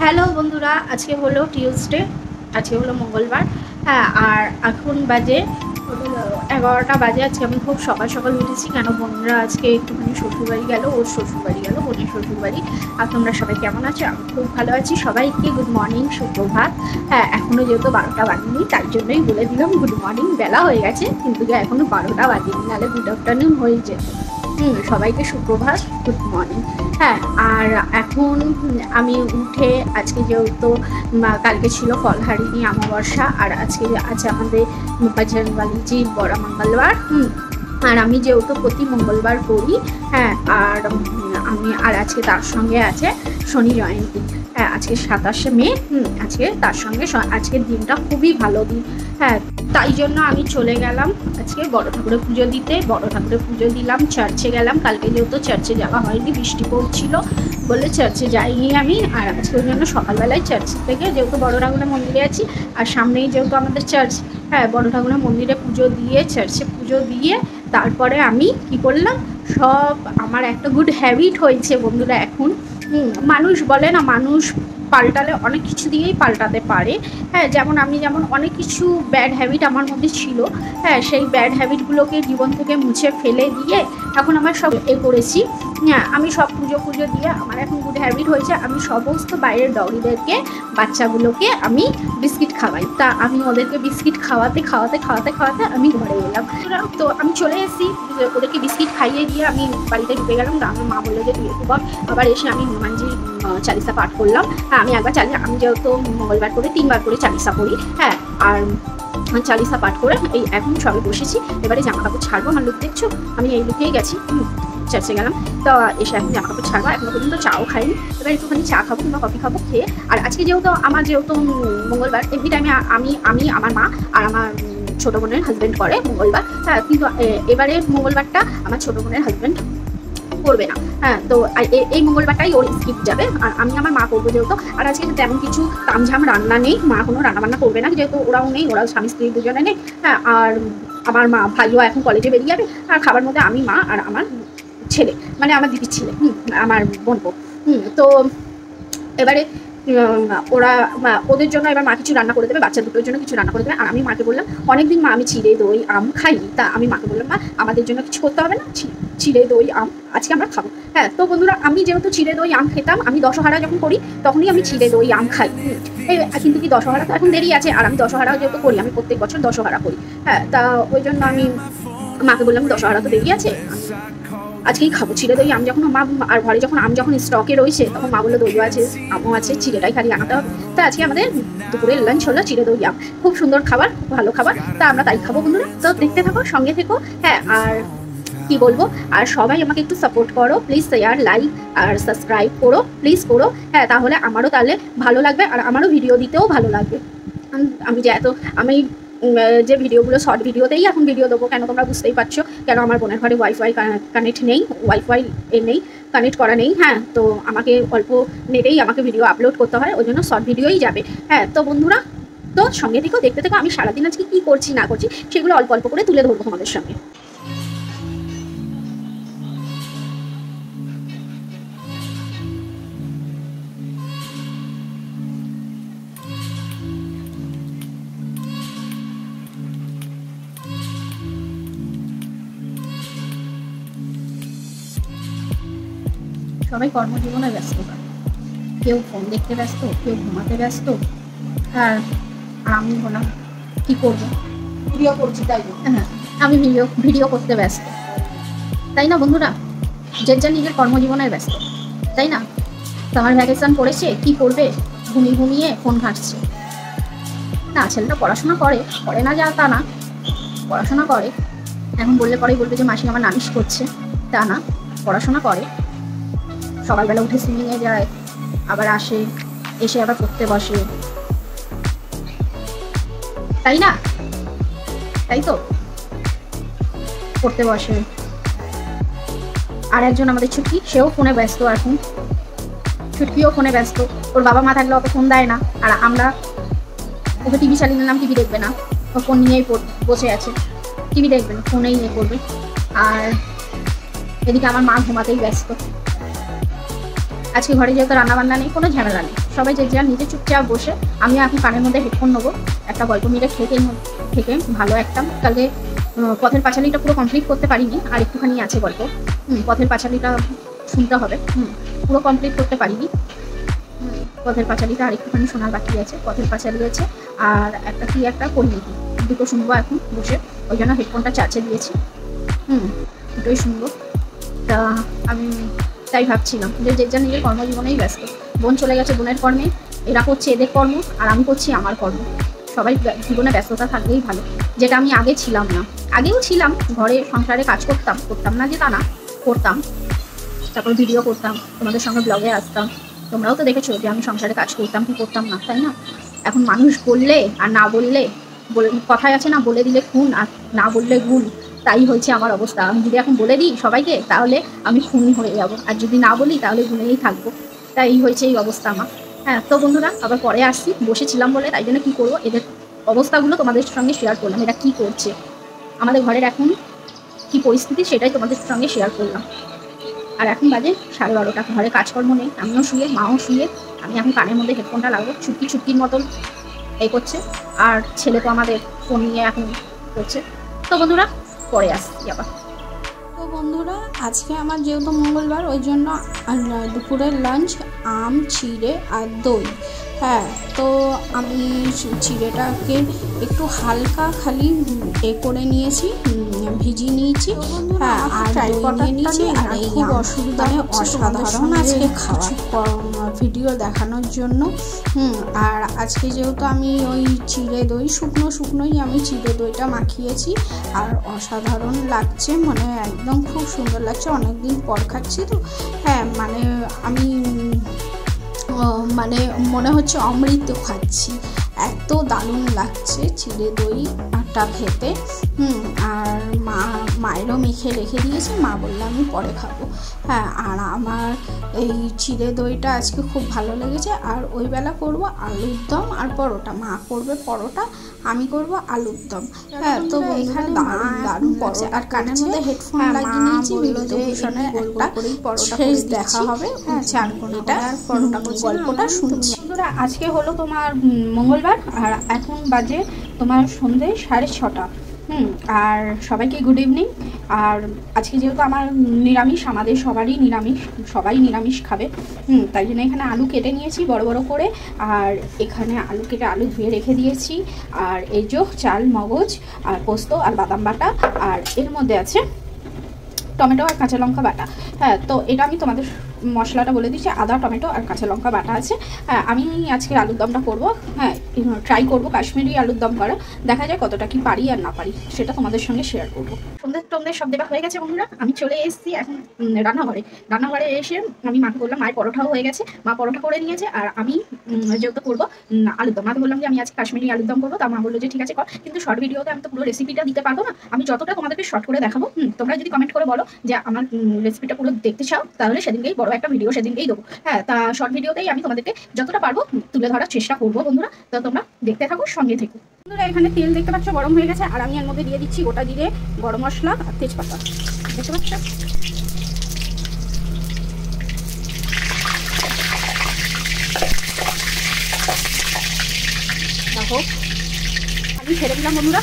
Hello বন্ধুরা, আজকে হলো টিউসডে, আজকে হলো মঙ্গলবার। হ্যাঁ, আর এখন বাজে 11টা বাজে। আজকে আমি খুব সকাল সকাল উঠেছি, কেন বোনরা আজকে একটুখানি শ্বশুরবাড়ি গেল, ওর শ্বশুরবাড়ি গেল, বোনের শ্বশুরবাড়ি। আর তোমরা সবাই কেমন আছো? আমি খুব ভালো আছি। সবাইকে গুড মর্নিং, সুপ্রভাত। হ্যাঁ, এখনও যেহেতু 12টা বাজেনি, তার জন্যই বলে দিলাম গুড মর্নিং। বেলা হয়ে গেছে কিন্তু এখনও 12টা বাজেনি, নাহলে গুড আফটারনুন হয়ে যেত। সবাইকে সুপ্রভাত, গুড মর্নিং। হ্যাঁ, আর এখন আমি উঠে আজকে যেহেতু কালকে ছিল ফলহারিণী অমাবস্যা, আর আজকে আছে আমাদের বজরংবলীজি বড় মঙ্গলবার। আর আমি যেহেতু প্রতি মঙ্গলবার করি। হ্যাঁ, আর আমি আর আজকে তার সঙ্গে আছে শনি জয়ন্তী। হ্যাঁ, আজকে 27শে মে। আজকে তার সঙ্গে আজকের দিনটা খুবই ভালো দিন। হ্যাঁ, তাই জন্য আমি চলে গেলাম আজকে বড় ঠাকুরের পুজো দিতে। বড় ঠাকুরের পুজো দিলাম, চার্চে গেলাম। কালকে যেহেতু চার্চে যাওয়া হয়নি, বৃষ্টি পড়ছিল বলে চার্চে যাইনি আমি। আর আজকে ওই জন্য সকালবেলায় চার্চ থেকে, যেহেতু বড় ঠাকুরের মন্দিরে আছি আর সামনেই যেহেতু আমাদের চার্চ, হ্যাঁ, বড় ঠাকুরের মন্দিরে পুজো দিয়ে, চার্চে পুজো দিয়ে তারপরে আমি কি করলাম, সব আমার একটা গুড হ্যাবিট হয়েছে বন্ধুরা। এখন মানুষ বলে না, মানুষ পাল্টালে অনেক কিছু দিয়েই পাল্টাতে পারে। হ্যাঁ, যেমন অনেক কিছু ব্যাড হ্যাবিট আমার মধ্যে ছিল। হ্যাঁ, সেই ব্যাড হ্যাবিটগুলোকে জীবন থেকে মুছে ফেলে দিয়ে এখন আমার সব করেছি। হ্যাঁ, আমি সব পুজো দিয়ে আমার এখন গুড হ্যাবিট হয়েছে। আমি সমস্ত বাইরের ডগিদেরকে, বাচ্চাগুলোকে আমি বিস্কিট খাওয়াই। তা আমি ওদেরকে বিস্কিট খাওয়াতে আমি ঘরে এলাম। তো আমি চলে এসেছি, ওদেরকে বিস্কিট খাইয়ে দিয়ে আমি বাড়িতে ঢুকে গেলাম। আমার মা বললো যে তুই একটু বল। আবার এসে আমি হনুমানজির চালিসা পাঠ করলাম। হ্যাঁ, আমি একবার আমি যেহেতু মঙ্গলবার করে 3বার করে চালিসা পড়ি। হ্যাঁ, আর চালিসা পাঠ করে এই এখন সবে বসেছি। এবারে জামা কাপড় ছাড়বো। আমার লুক দেখছো, আমি এই লুকেই গেছি, চার্চে গেলাম। তো এসে এখন জামা কাপড় ছাড়বো। এখনো পর্যন্ত চাও খাইনি, এবার একটুখানি চা খাবো কিংবা কফি খাবো। খেয়ে আর আজকে যেহেতু মঙ্গলবার, এমনি টাইমে আমি আমার মা আর আমার ছোটো বোনের হাজব্যান্ড করে মঙ্গলবার। হ্যাঁ, কিন্তু এবারে মঙ্গলবারটা আমার ছোটো বোনের হাজব্যান্ড করবে না। হ্যাঁ, তো এই মঙ্গলবারটাই ওর স্কিপ যাবে, আর আমি আমার মা করবো যেহেতু। আর আজকে তেমন কিছু তামঝাম রান্না নেই, মা কোনো রান্নাবান্না করবে না যেহেতু ওরাও নেই, ওরা স্বামী স্ত্রী দুজনে নেই। হ্যাঁ, আর আমার মা ভাইও এখন কলেজে বেরিয়ে যাবে। আর খাবার মধ্যে আমি, মা আর আমার ছেলে, মানে আমার দিদির ছেলে, আমার বোনপো। তো এবারে ওরা ওদের জন্য এবার মা কিছু রান্না করে দেবে, বাচ্চা দুটোর জন্য কিছু রান্না করে দেবে। আর আমি মাকে বললাম, অনেকদিন মা আমি চিড়ে দই আম খাইনি, তা আমি মাকে বললাম মা আমাদের জন্য কিছু করতে হবে না, চিড়ে দই আম আজকে আমরা খাবো। হ্যাঁ, তো বন্ধুরা, আমি যেহেতু চিড়ে দই আম খেতাম, আমি দশহারা যখন করি তখনই আমি চিড়ে দই আম খাই। কিন্তু কি দশহারা তো এখন দেরি আছে, আর আমি দশহারাও যেহেতু করি, আমি প্রত্যেক বছর দশহারা করি। হ্যাঁ, তা ওই জন্য আমি মাকে বললাম দশহারা তো দেরি আছে, আজকেই খাবো চিড়ে দই আম। যখন মা আর ঘরে যখন আম যখন স্টকে রয়েছে, তখন মা বললো দইও আছে, আমও আছে, চিড়েটাই খালি আনাতে হবে। তা আজকে আমাদের দুপুরের লাঞ্চ হলো চিড়ে দই আম। খুব সুন্দর খাবার, খুব ভালো খাবার। তা আমরা তাই খাবো বন্ধুরা। তো দেখতে থাকো, সঙ্গে থেকো। হ্যাঁ, আর কি বলবো, আর সবাই আমাকে একটু সাপোর্ট করো প্লিজ, শেয়ার, লাইক আর সাবস্ক্রাইব করো প্লিজ, করো। হ্যাঁ, তাহলে আমারও তাহলে ভালো লাগবে, আর আমারও ভিডিও দিতেও ভালো লাগবে। আমি যে ভিডিওগুলো শর্ট ভিডিওতেই এখন ভিডিও দেবো, কেন তোমরা বুঝতেই পারছো, কেন আমার বোনের ঘরে ওয়াইফাই কানেক্ট নেই, ওয়াইফাই নেই, কানেক্ট করা নেই। হ্যাঁ, তো আমাকে অল্প নেটেই আমাকে ভিডিও আপলোড করতে হয়, ওই জন্য শর্ট ভিডিওই যাবে। হ্যাঁ, তো বন্ধুরা, তো সঙ্গে থেকেও দেখতে থেকো আমি সারাদিন আজকে কী করছি না করছি সেগুলো অল্প অল্প করে তুলে ধরবো তোমাদের সঙ্গে। সবাই কর্মজীবনে ব্যস্ত, কেউ ফোন দেখতে ব্যস্ত, কেউ ঘুমাতে ব্যস্ত। আর আমি বললাম কী করবো, ভিডিও করছি তাই। হ্যাঁ, আমি ভিডিও করতে ব্যস্ত, তাই না বন্ধুরা? যে নিজের কর্মজীবনে ব্যস্ত, তাই না? সামার ভ্যাকেশন পড়েছে, কি করবে, ঘুমিয়ে ফোন ঘাঁটছে। না, ছেলেটা পড়াশোনা করে না যা তা না, পড়াশোনা করে। এখন বললে পরেই বলবে যে মাসি আমার নালিশ করছে, তা না, পড়াশোনা করে। সকালবেলা উঠে সুইমিংয়ে যায়, আবার এসে আবার পড়তে বসে, তাই না? তাই তো, পড়তে বসে। আর একজন আমাদের ছুটকি, সেও ফোনে ব্যস্ত এখন, ছুটকিও ফোনে ব্যস্ত। ওর বাবা মা থাকলে অত ফোন দেয় না, আর আমরা ওকে টিভি চালিয়ে নিলাম, টিভি দেখবে না, ও ফোন নিয়েই বসে আছে, টিভি দেখবে না, ফোনেই ইয়ে করবে। আর এদিকে আমার মা ঘুমাতেই ব্যস্ত। আজকে ঘরে যেহেতু রান্নাবান্না নেই, কোনো ঝামেলা নেই, সবাই যে যার নিজে চুপচাপ বসে। আমি এখন কানের মধ্যে হেডফোন নেবো, একটা গল্প মিলে থেকে ভালো একটা। কালকে পথের পাঁচালীটা পুরো কমপ্লিট করতে পারিনি, আর একটুখানি আছে গল্প। পথের পাঁচালীটা শুনতে হবে। পুরো কমপ্লিট করতে পারিনি। পথের পাঁচালীটা আর একটুখানি শোনার বাকি আছে। পথের পাঁচালী আছে আর একটা পরিণীতি, দুটো শুনবো এখন বসে, ওই জন্য হেডফোনটা চার্জে দিয়েছি। দুটোই শুনবো। তা আমি তাই ভাবছিলাম যে যার নিজের কর্মজীবনেই ব্যস্ত। বোন চলে গেছে বোনের কর্মে, এরা করছে এদের কর্ম, আর আমি করছি আমার কর্ম। সবাই জীবনে ব্যস্ততা থাকলেই ভালো, যেটা আমি আগে ছিলাম না। আগেও ছিলাম, ঘরে সংসারে কাজ করতাম না যে তা না, করতাম। তারপর ভিডিও করতাম, তোমাদের সঙ্গে ব্লগে আসতাম। তোমরাও তো দেখেছো যে আমি সংসারে কাজ করতাম কি করতাম না, তাই না? এখন মানুষ বললে আর না বললে, কথায় আছে না, বলে দিলে খুন আর না বললে গুণ। তাই হয়েছে আমার অবস্থা। আমি যদি এখন বলে দিই সবাইকে, তাহলে আমি খুন হয়ে যাব, আর যদি না বলি তাহলে গুনেই থাকবো। তাই হয়েছে এই অবস্থা আমার। হ্যাঁ, তো বন্ধুরা আবার পরে আসছি, বসেছিলাম বলে, তাই জন্য কী করবো, এদের অবস্থাগুলো তোমাদের সঙ্গে শেয়ার করলাম। এরা কী করছে, আমাদের ঘরের এখন কী পরিস্থিতি, সেটাই তোমাদের সঙ্গে শেয়ার করলাম। আর এখন বাজে 12:30, ঘরে কাজকর্ম নেই, আমিও শুয়ে, মাও শুয়ে। আমি এখন কানের মধ্যে হেডফোনটা লাগবো, ছুটকির মতন এই করছে। আর ছেলে তো আমাদের ফোন নিয়ে এখন করছে। তো বন্ধুরা পরে আসছি আবার। তো বন্ধুরা আজকে আমার যেহেতু মঙ্গলবার, ওই জন্য দুপুরের লাঞ্চ আম, চিড়ে আর দই। হ্যাঁ, তো আমি চিড়েটাকে একটু হালকা খালি করে নিয়েছি, ভিজিয়ে নিয়েছি। হ্যাঁ, আর দই নিয়ে নিয়েছি। আর এই খুব অসুবিধা, অসাধারণ আজকে খাওয়া ভিডিও দেখানোর জন্য। আর আজকে যেহেতু আমি ওই চিড়ে দই শুকনোই আমি চিড়ে দইটা মাখিয়েছি, আর অসাধারণ লাগছে, মানে একদম খুব সুন্দর লাগছে। অনেকদিন পর খাচ্ছি তো। হ্যাঁ, মানে আমি মনে হচ্ছে অমৃত খাচ্ছি, এত দারুণ লাগছে চিড়ে দইটা খেতে। আর মায়েরও মেখে রেখে দিয়েছে, মা বললে আমি পরে খাবো। হ্যাঁ, আর আমার এই চিড়ে দইটা আজকে খুব ভালো লেগেছে। আর ওই বেলা করবো আলুর দম আর পরোটা, মা করবে পরোটা, আমি করব আলুর দম। হ্যাঁ, তো এখানে দারুণ পরোটা, আর কানের মধ্যে হেডফোন লাগিয়ে নিয়েছি, বিভূতিভূষণের একটা শেষ দেখা হবে। হ্যাঁ, 4 ঘন্টা পরোটা গল্পটা শুনছি। বন্ধুরা আজকে হলো তোমার মঙ্গলবার, আর এখন বাজে তোমার সন্ধ্যে 6:30। আর সবাইকে গুড ইভিনিং। আর আজকে যেহেতু আমার নিরামিষ, আমাদের সবারই নিরামিষ, সবাই নিরামিষ খাবে। তাই জন্য এখানে আলু কেটে নিয়েছি বড় বড় করে, আর এখানে আলু কেটে আলু ধুয়ে রেখে দিয়েছি। আর এই যে চাল, মগজ আর পোস্ত আর বাদাম বাটা, আর এর মধ্যে আছে টমেটো আর কাঁচা লঙ্কা বাটা। হ্যাঁ, তো এটা আমি তোমাদের মশলাটা বলে দিচ্ছি, আদা, টমেটো আর কাঁচা লঙ্কা বাটা আছে। হ্যাঁ, আমি আজকে আলুর দমটা করবো। হ্যাঁ, ট্রাই করবো কাশ্মীরি আলুর দম করা, দেখা যায় কতটা কি পারি আর না পারি, সেটা তোমাদের সঙ্গে শেয়ার করবো। সন্ধ্যে সব দেওয়া হয়ে গেছে বন্ধুরা, আমি চলে এসেছি এখন রান্নাঘরে এসে আমি মাকে বললাম, মায়ের পরোটাও হয়ে গেছে, মা পরোটা করে নিয়েছে। আর আমি যেহেতু করবো আলুর দম, মাকে বললাম যে আমি আজকে কাশ্মীরি আলুর দম করবো। তা মা বললো যে ঠিক আছে কর, কিন্তু শর্ট ভিডিওতে আমি তো পুরো রেসিপিটা দিতে পারবো না, আমি যতটা তোমাদেরকে শর্ট করে দেখাবো। তোমরা যদি কমেন্ট করে বলো যে আমার রেসিপিটা পুরো দেখতে চাও, তাহলে সেদিনকেই বড় একটা ভিডিও সেদিনকেই দেবো। হ্যাঁ, তা শর্ট ভিডিওতেই আমি তোমাদেরকে যতটা পারবো তুলে ধরার চেষ্টা করবো বন্ধুরা। তো তোমরা দেখতে থাকো, সঙ্গে থেকো। বন্ধুরা এখানে তেল দেখতে পাচ্ছ গরম হয়ে গেছে, আর আমি এর মধ্যে দিয়ে দিচ্ছি গোটা জিরে, গরম মশলা আর তেজপাতা, দেখতে পাচ্ছ। দেখো আমি ছেড়ে দিলাম বন্ধুরা,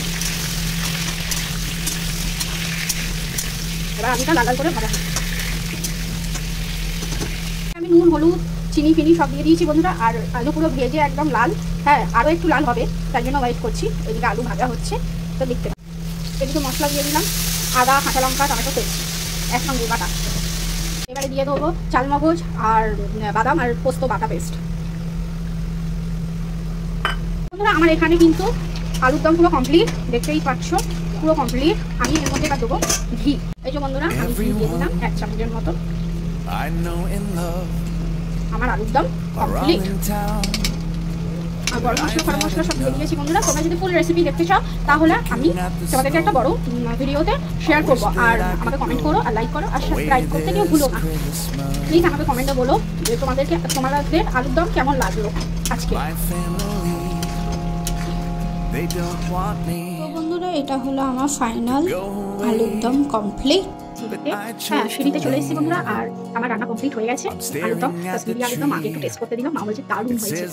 এবার আলুটা লাল লাল করে ভাজা। আমি নুন, হলুদ, চিনি ফিনি সব দিয়ে দিয়েছি বন্ধুরা, আর আলু পুরো ভেজে একদম লাল। হ্যাঁ, আরও একটু লাল হবে, তাই জন্য ওয়েট করছি। এদিকে আলু ভাজা হচ্ছে, তো দেখতে এদিকে মশলা দিয়ে দিলাম, আদা, কাঁচা লঙ্কা, টমেটো পেস্ট একসঙ্গে বাটা। এবারে দিয়ে দেবো চালমগজ আর বাদাম আর পোস্ত বাটা পেস্ট। বন্ধুরা আমার এখানে কিন্তু আলুর দম পুরো কমপ্লিট, দেখতেই পাচ্ছ পুরো কমপ্লিট। আমি এর মধ্যে দেবো ঘি। এই যে বন্ধুরা আমি ঘি দিয়ে দিলাম 1 চামচের মতো। আমার আলুর দম কমপ্লিট। আর গরম মশলা সব দিয়ে দিয়েছি বন্ধুরা। তোমরা যদি ফুল রেসিপি দেখতে চাও, তাহলে আমি তোমাদেরকে একটা বড় ভিডিওতে শেয়ার করবো। আর আমাকে কমেন্ট করো, আর লাইক করো, আর সাবস্ক্রাইব করতে কেউ ভুলো না। প্লিজ আমাকে কমেন্টে বলো যে তোমাদের আলুর দম কেমন লাগলো আজকে। তো বন্ধুরা এটা হলো আমার ফাইনাল আলুর দম কমপ্লিট। সিঁড়িতে। হ্যাঁ, সিঁড়িতে চলে এসেছি বন্ধুরা, আর আমার রান্না কমপ্লিট হয়ে গেছে। আলুরদম, কাশ্মীরি আলুরদম মাকে একটু টেস্ট করতে দিলাম। মা বলছে দারুণ হয়েছে,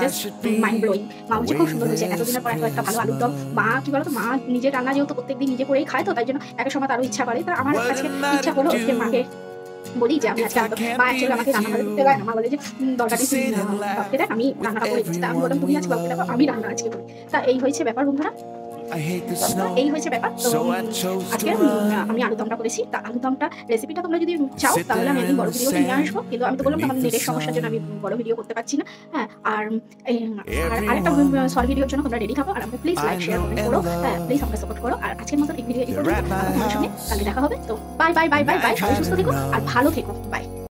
জাস্ট মাইন্ড ব্লোয়িং। মা বলছে খুব সুন্দর হয়েছে, এতদিনের পর এত একটা ভালো আলুরদম। মা কি বলতো, মা নিজের রান্না যেহেতু প্রত্যেকদিন নিজে করেই খায়, তো তাই জন্য একটা সময় তারও ইচ্ছা করে। তা আমার আজকে ইচ্ছা হলো যে মাকে বলি যে আমি আজকে মা অ্যাকচুয়ালি আমাকে রান্না করে দিতে দেয় না। মা বলে যে দরকারি বাপকে দেখ, আমি রান্নাটা করে দিচ্ছি। তা আমি বললাম তুমি আজকে বাপকে দেখো, আমি রান্না আজকে করি। তা এই হয়েছে ব্যাপার বন্ধুরা, এই হয়েছে ব্যাপার। তো আজকে আমি আলুদমটা করেছি। তা আলুদমটা রেসিপিটা তোমরা যদি চাও তাহলে আমি একদিন বড় ভিডিও নিয়ে আসবো, কিন্তু আমি তো বললাম আমার নেটের সমস্যার জন্য আমি বড় ভিডিও করতে পারছি না। হ্যাঁ, আর আরেকটা শর্ট ভিডিওর জন্য তোমরা রেডি থাকো, আর আমাকে প্লিজ লাইক শেয়ার কমেন্ট করো। হ্যাঁ, প্লিজ আমাকে সাপোর্ট করো। আর আজকের মতো এই ভিডিও এই পর্যন্ত। তোমাদের সঙ্গে কালকে দেখা হবে। তো bye bye bye bye bye, সবাই সুস্থ থেকো আর ভালো থেকো। বাই।